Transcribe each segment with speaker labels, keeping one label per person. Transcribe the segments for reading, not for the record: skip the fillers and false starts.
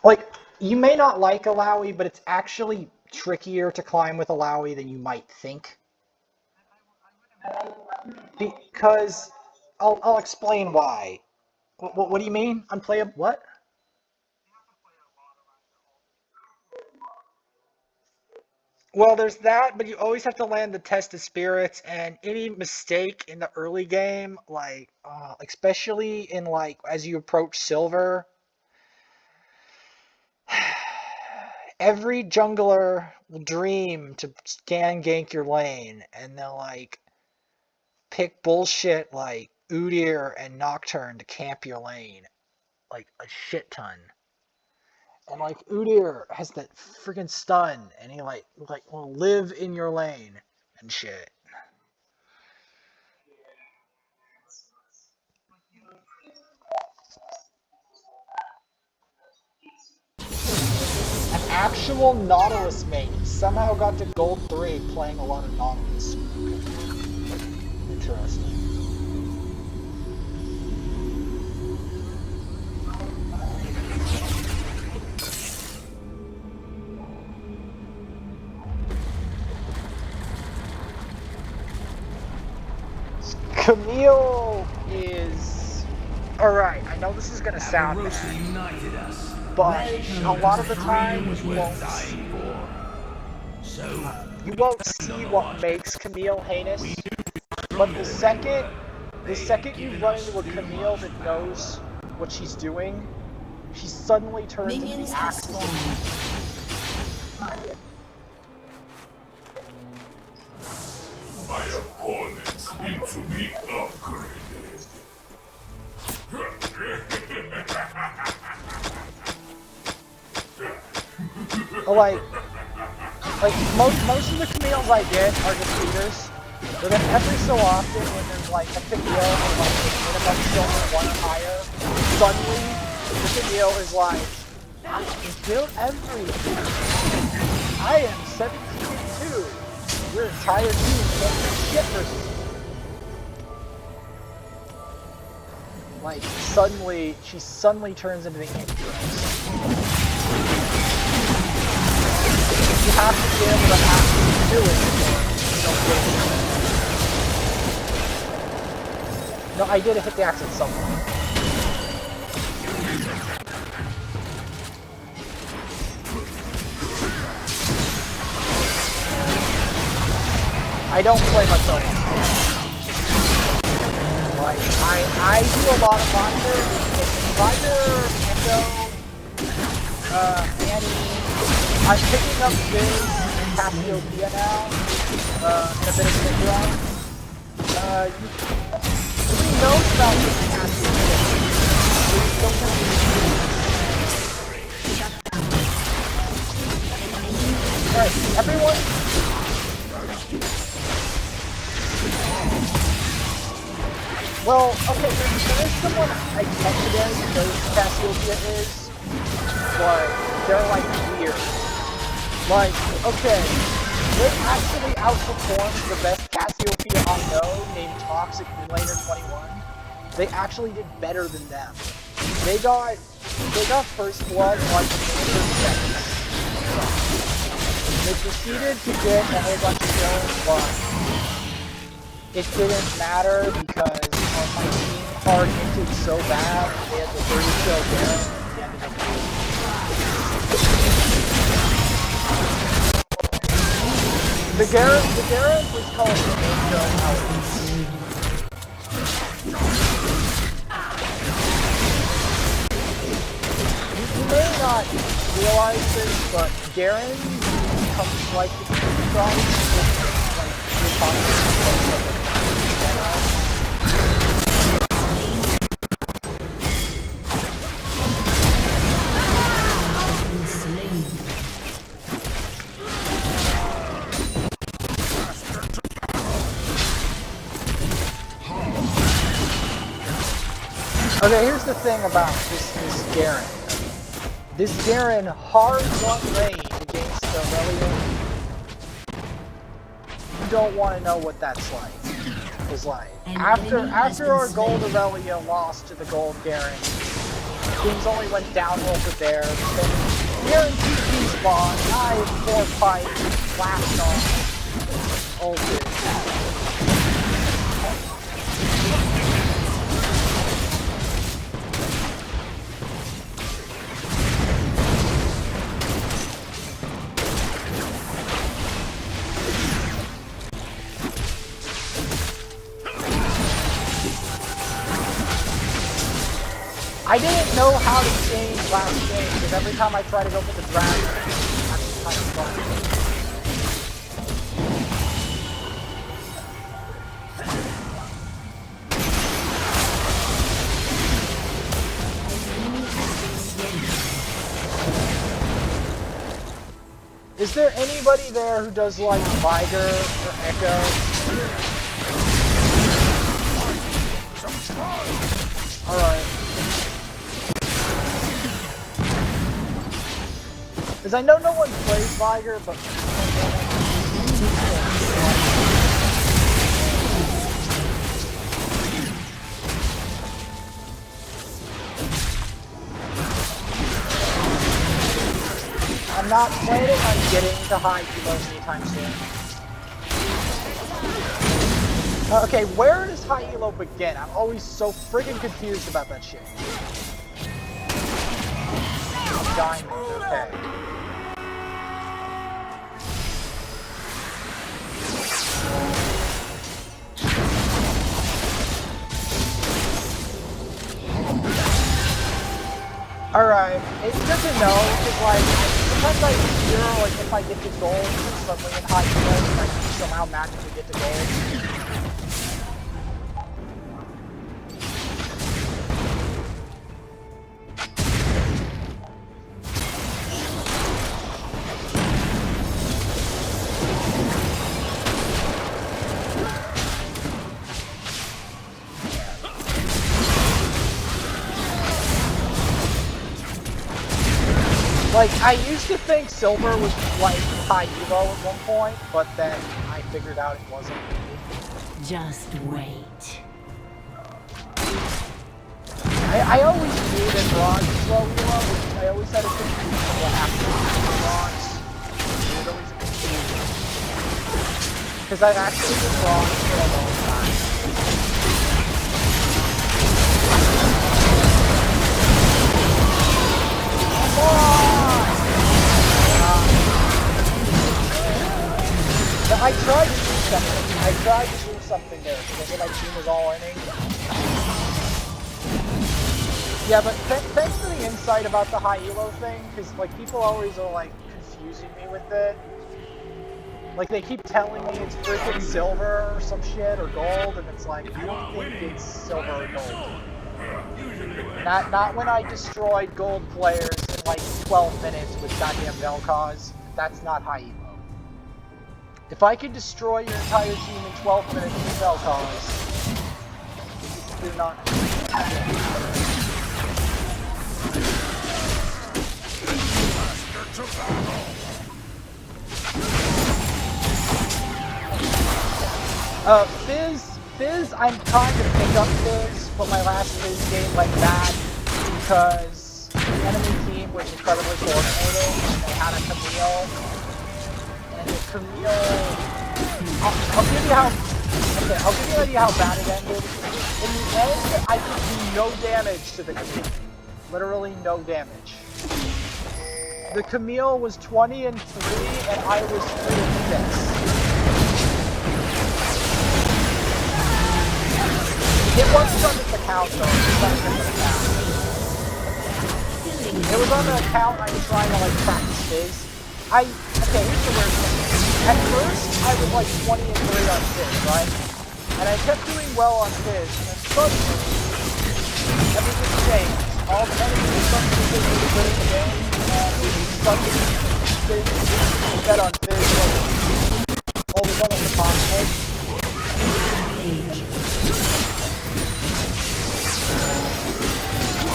Speaker 1: Like, you may not like Alawi, but it's actually trickier to climb with Alawi than you might think. Because I'll explain why. What do you mean? Unplayable? What? Well, there's that, but you always have to land the test of spirits, and any mistake in the early game, like especially in like as you approach silver, every jungler will dream to scan gank your lane, and they'll like pick bullshit like Udyr and Nocturne to camp your lane, like a shit ton. And like Udyr has that freaking stun, and he like will live in your lane and shit. An actual Nautilus mate somehow got to gold 3 playing a lot of Nautilus. Interesting. Camille is... Alright, I know this is gonna sound bad, but a lot of the time you won't see what makes Camille heinous, but the second you run into a Camille that knows what she's doing, she suddenly turns into the Axis.
Speaker 2: My opponents need to be upgraded.
Speaker 1: Like most of the Camille's I get are defeaters, but then every so often when there's like a Camille and like minimum silver 1 or higher, suddenly the Camille is like, I can kill everything. I am 17-2. Your entire team can't do shit versus me. Like she suddenly turns into the Antichrist. You have to be able to actually do it or you don't get it. No, I did hit the axe at some point. I don't play much on it. Like, I do a lot of Binder, Annie. I'm picking up Viz and Cassiopeia now, and a bit of Syndrome. Who knows about this Cassiopeia? Alright, everyone. Well, okay, there is someone I texted in who knows who Cassiopeia is, but they're like weird. Like, okay, they actually outperformed the best Cassiopeia I know, named Toxic Laner 21. They actually did better than them. They got first blood in like 30 seconds. They proceeded to get a whole bunch of kills, but it didn't matter because my team hard hinted so bad, they had the 30 kill Garen at the end of the game. The Garen was called the Angel House. You may not realize this, but Garen comes like the King Christ with like the concept of Okay, here's the thing about this Garen. This Garen hard one raid against Aurelion. You don't want to know what that's like. Because like after our gold Aurelion lost to the gold Garen, Things only went downhill for there. Then guaranteed despawn. I 4-pipe, blast on, ulted. I didn't know how to change last game, because every time I try to go for the dragon, that's kind of fun. Is there anybody there who does like Viger or Echo? Alright. Because I know no one plays Viger, but... I'm not planning on getting to high elo anytime soon. Okay, where does high elo begin? I'm always so friggin' confused about that shit. Diamond, okay. Alright, it's good to know, because like, sometimes I hear, like, if I get to gold, it's suddenly in high elo, and I can somehow magically get to gold. Like, I used to think silver was like high evo at one point, but then I figured out it wasn't.
Speaker 3: Just wait.
Speaker 1: I always knew that bronze was low elo. I always had a confusion of what happened to bronze. It was always a confusion. Because I've actually been bronze for a long time. I tried to do something. I tried to do something there because I knew my team was all inning. Yeah, but thanks for the insight about the high elo thing, because like people always are like confusing me with it. Like they keep telling me it's freaking silver or some shit or gold, and it's like I don't think it's silver or gold. Not when I destroyed gold players in like 12 minutes with goddamn Vel'Koz. That's not high elo. If I could destroy your entire team in 12 minutes with Vel'Koz, you're not. Fizz, I'm trying to pick up Fizz, but my last Fizz game went bad because the enemy team was incredibly coordinated and they had a Camille. And the Camille, I'll give you how, okay, I'll give you an idea how bad it ended. In the end, I could do no damage to the Camille. Literally no damage. The Camille was 20 and 3, and I was 3 and 6. It wasn't on this account though, it was on a different account. It was on the account I was trying to like practice Fizz. Okay, here's the weird thing. At first, I was like 20 and 3 on Fizz, right? And I kept doing well on Fizz, and then suddenly, everything changed. All the enemies started to get really good in the game, and we started getting bet on Fizz, all was almost impossible.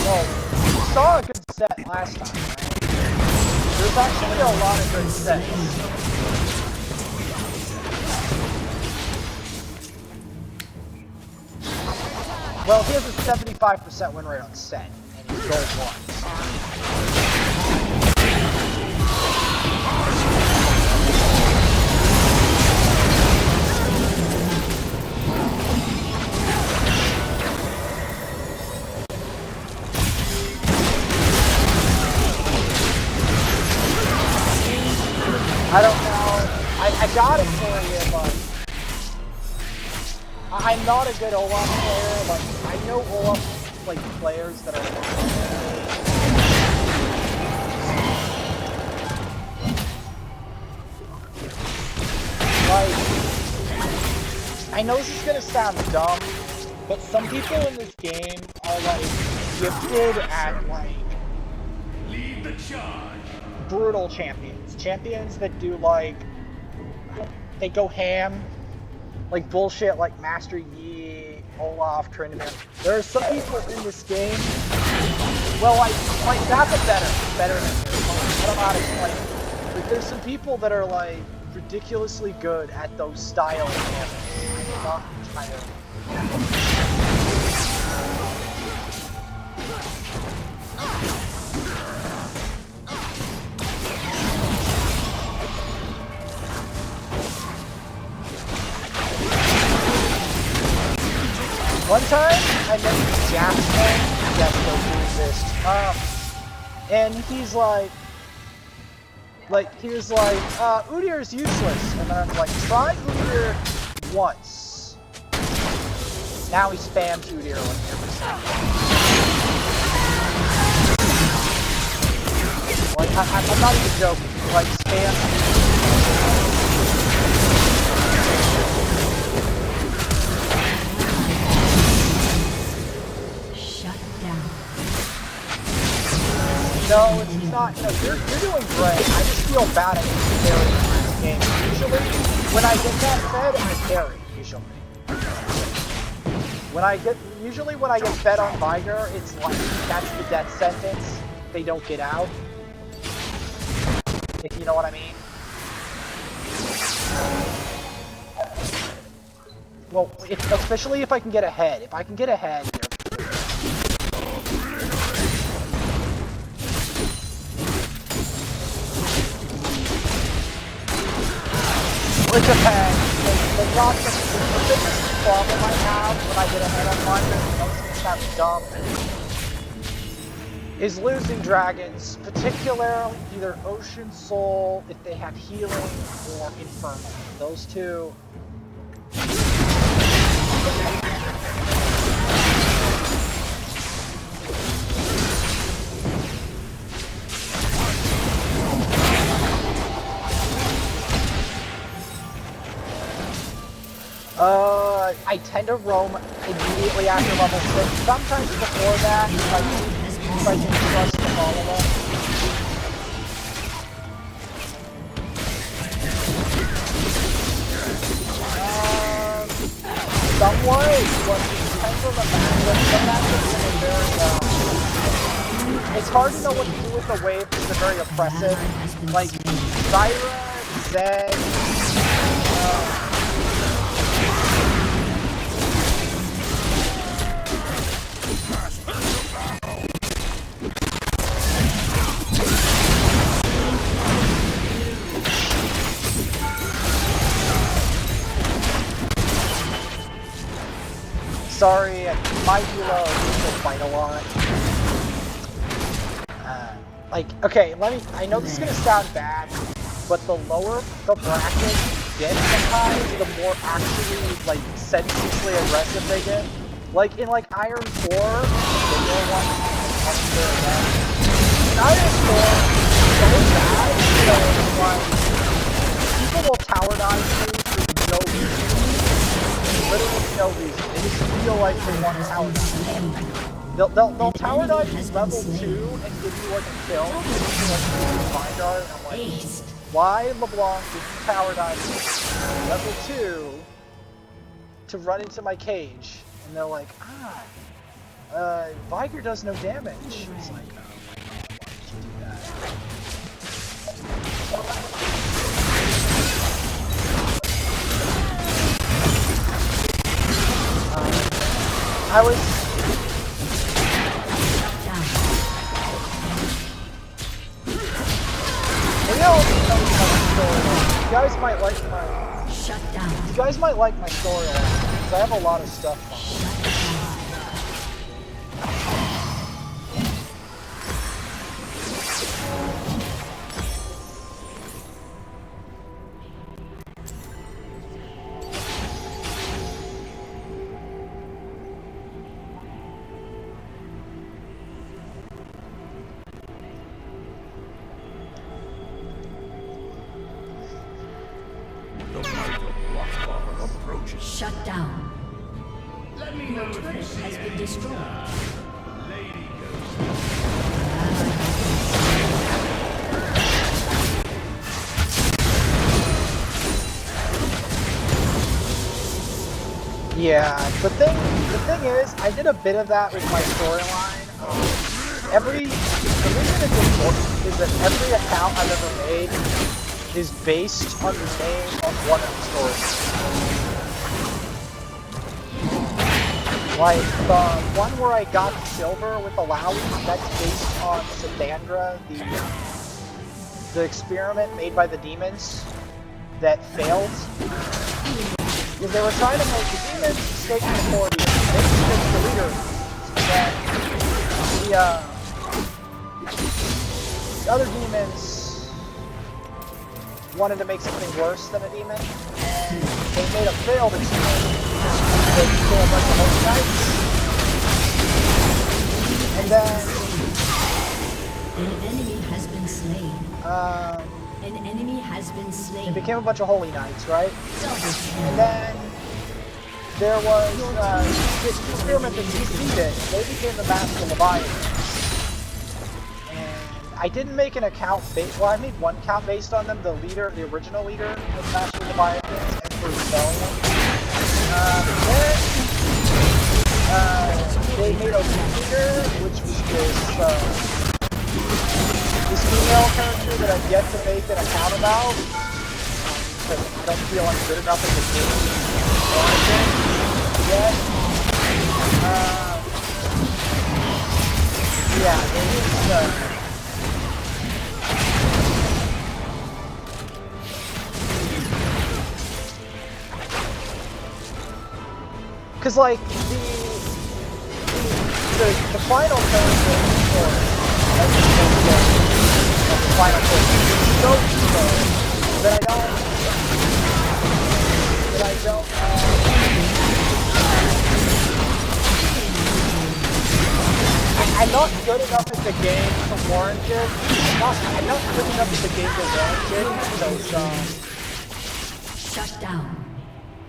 Speaker 1: Well, we saw a good set last time, right? There's actually a lot of good sets. Well, he has a 75% win rate on set, and gold ones. I don't know. I gotta carry it, but I'm not a good Olaf player. Like, I know Olaf like players that are like, I know this is gonna sound dumb, but some people in this game are like gifted at like
Speaker 2: Lead the charge.
Speaker 1: brutal champions. Champions that do like, they go ham, like bullshit like Master Yi, Olaf, Trinidad. There are some people in this game, well like that's a better than this. I don't know how to explain it. But there's some people that are like ridiculously good at those style of champions. I'm not entirely. One time, I met Jasper doing this, and he's like, he was like, Udyr is useless, and then I'm like, try Udyr once. Now he spams Udyr like every second. Like, I'm not even joking, like, spam. No, it's not. No, you're doing great. I just feel bad at carrying this game. Usually, when I get that fed, I carry. Usually when I get fed on Viger, it's like that's the death sentence. They don't get out. If you know what I mean. Well, especially if I can get ahead. If I can get ahead. It depends. The biggest problem I have when I get ahead on Viger, most sounds dumb, is losing dragons, particularly either Ocean Soul, if they have healing, or Infernal. Those two. I tend to roam immediately after level 6. Sometimes before that, if I can trust the follow-up. Somewhat, but it depends on the matchup. Some matchups are very, it's hard to know what to do with the wave because they're very oppressive. Like, Zyra, Zed, sorry, my hero people fight a lot. Okay, I know this is gonna sound bad, but the lower the bracket gets sometimes, the more actually, like, senselessly aggressive they get. Like, in, like, Iron 4, the bigger one, in Iron 4, it's so bad, so, like, people will tower dive you for no reason. Literally no reason. They just feel like they want to tower dive. They'll tower dive you level 2 and give you like a kill. And I'm like, why LeBlanc did you tower dive me level 2 to run into my cage? And they're like, Viger does no damage. It's like, oh my god, why did you do that? You guys might like my...
Speaker 3: Shut down.
Speaker 1: You guys might like my storyline, because I have a lot of stuff on it.
Speaker 3: Shut down.
Speaker 2: Let me
Speaker 3: Your
Speaker 2: know if
Speaker 3: turret
Speaker 2: you see
Speaker 3: has been
Speaker 2: anything.
Speaker 3: destroyed.
Speaker 2: Lady goes.
Speaker 1: Yeah, the thing is, I did a bit of that with my storyline. The reason it's important is that every account I've ever made is based on the name of one of the stories. Like the one where I got silver with the Lowy, that's based on Sabandra, the experiment made by the demons that failed. Because they were trying to make the demons stake the authority, they stake the leader, and the other demons wanted to make something worse than a demon, and they made a failed experiment. They became a bunch of holy knights, and then
Speaker 3: An enemy has been slain. An enemy has been
Speaker 1: it
Speaker 3: slain.
Speaker 1: became a bunch of holy knights, right?
Speaker 3: Double
Speaker 1: And
Speaker 3: kill.
Speaker 1: then there was this experiment that succeeded. They became the Master Leviathan. And I didn't make an account well, I made one account based on them, the original leader of Master Leviathan, and for Rebellion. Then they made a leader, which was this female character that I've yet to make an account about. Because I don't feel I'm good enough in the game yet. Yeah, there is because like the final character of the final character is so evil that I don't I'm not good enough at the game to warrant it. I'm not good enough at the game to warrant it because
Speaker 3: Shut down.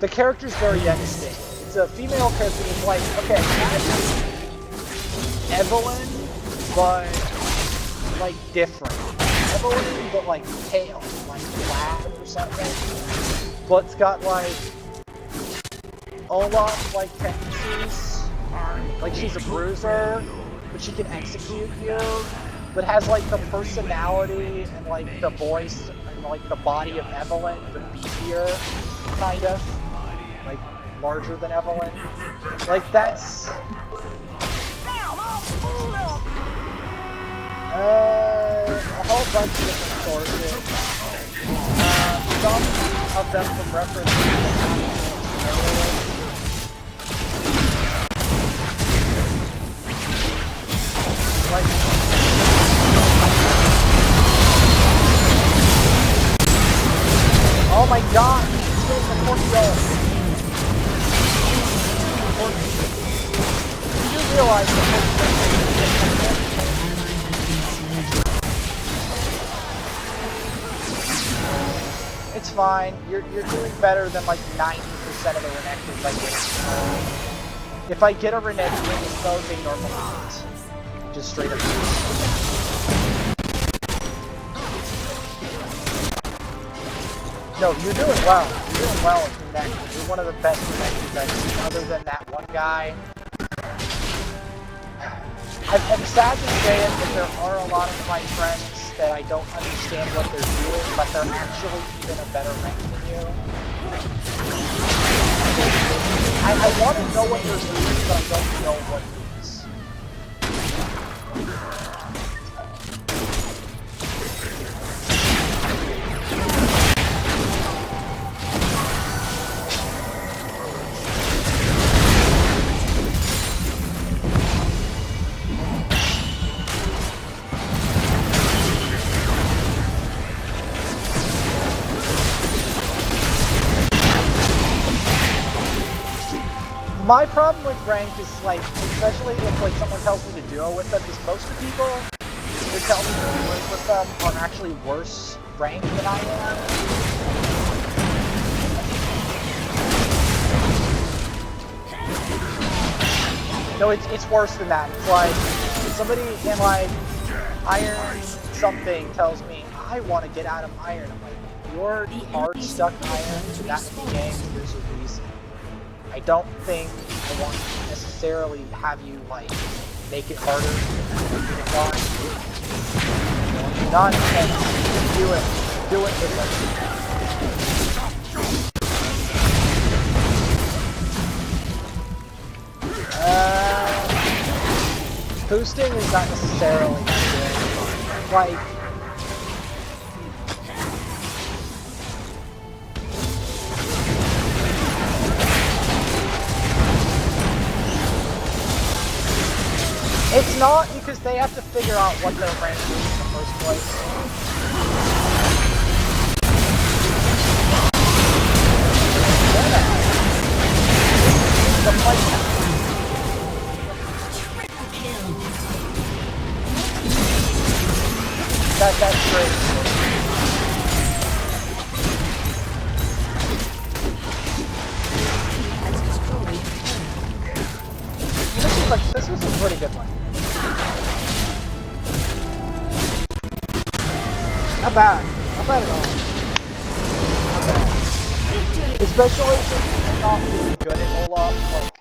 Speaker 1: the character's very interesting. It's a female character that's like, okay, imagine Evelyn, but like different. Evelyn, but like pale, like black or something. But it's got like Olaf like tendencies. Like she's a bruiser, but she can execute you. But has like the personality and like the voice and like the body of Evelyn, but beefier, kind of. Like larger than Evelyn. Like that's a whole bunch of different sources. Some of them from references. Like, oh my god, he's getting the porky. You do realize the it's fine. You're doing better than like 90% of the Renekton I get. If I get a Renekton, it's no they normally get. Just straight up. No, you're doing well. You're doing well with Renekton. You're one of the best Renektons I've seen, other than that one guy. I'm sad to say it, but there are a lot of my friends that I don't understand what they're doing, but they're actually even a better rank than you. I want to know what they're doing, but I don't know what it is. my problem with ranked is like, especially if like someone tells me to duo with them, is most of the people who tell me to duo with them are actually worse ranked than I am. No, it's worse than that. It's like somebody in like iron something tells me I want to get out of iron. I'm like, you're hard stuck iron in that many games. There's a reason. I don't think I want to necessarily have you like make it harder than you want. Not do it. Do it with us. Boosting is not necessarily good. Like, it's not, because they have to figure out what their rank is in the first place. The fight. That's great. This was a pretty good one. Not bad. Not bad at all. Not bad. Especially since you're not really good at Olaf. Like,